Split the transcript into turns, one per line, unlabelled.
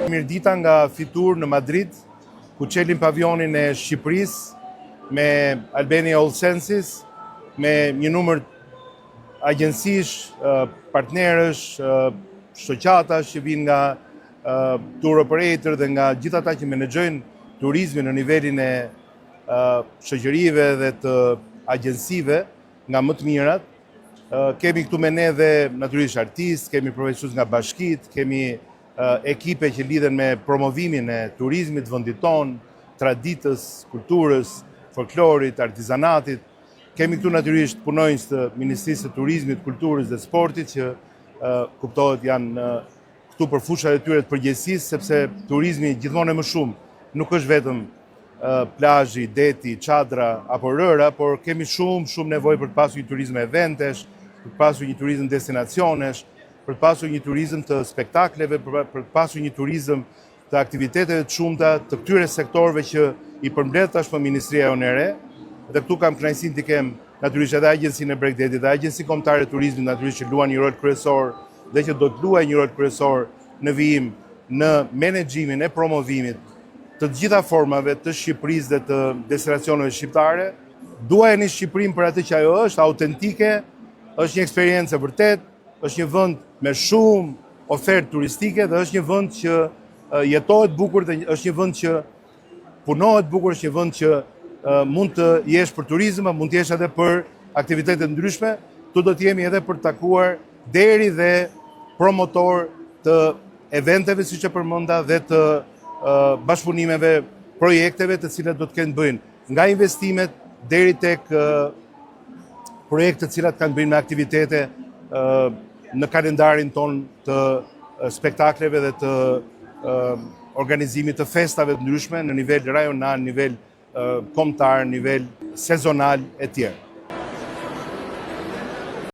Mirdita nga Fitur në Madrid, ku qelim pavionin e Shqipërisë me Albania All Senses, me një numër agjensish, partnerësh, shoqatash që vinë nga tour operator dhe nga gjithë ata që menaxhojnë turizmin në nivelin e shoqërive dhe të agjensive nga më të mirat. Kemi këtu me ne dhe natyrisht artistë, kemi profesionistë nga bashkitë, kemi ekipe që lidhen me promovimin e turizmit vendit ton, traditës, kulturës, folklorit, artizanatit. Kemi këtu natyrisht punonjës të Ministrisë të Turizmit, Kulturës dhe Sportit që kuptohet janë këtu për fushat e tyre të përgjegjësisë, sepse turizmi gjithmonë e më shumë nuk është vetëm plazhi, deti, çadra apo rëra, por kemi shumë nevojë për të pasur një turizëm eventesh, për të pasur një turizëm destinacionesh, për të pasur një turizëm të spektakleve, për të pasur një turizëm të aktiviteteve të shumta të këtyre sektorëve që i përmbledh tashmë Ministria jonë e re. Dhe këtu kam kënaqësinë të kem natyrisht edhe Agjencinë e Bregdetit dhe Agjencinë Kombëtare e Turizmit natyrisht që luan një rol kryesor dhe që do të luajë një rol kryesor në vijim në menaxhimin e promovimit të gjitha formave të Shqipërisë dhe të destinacioneve shqiptare. Duajeni Shqipërinë për atë që ajo është, autentike, është një eksperiencë vërtet, është një vend me shumë ofertë turistike dhe është një vend që jetohet bukur dhe është një vend që punohet bukur, është një vend që mund të jesh për turizëm, mund të jesh edhe për aktivitete ndryshme, tu do të jemi edhe për të takuar deri dhe promotor të eventeve siç e përmenda dhe të bashkëpunimeve, projekteve të cilat do të kenë bëjnë nga investimet deri tek projekte të cilat kanë bëjnë me aktivitete në kalendarin ton të spektakleve dhe të organizimit të festave të ndryshme në nivel rajonal, nivel kombëtar, nivel sezonal e tjerë.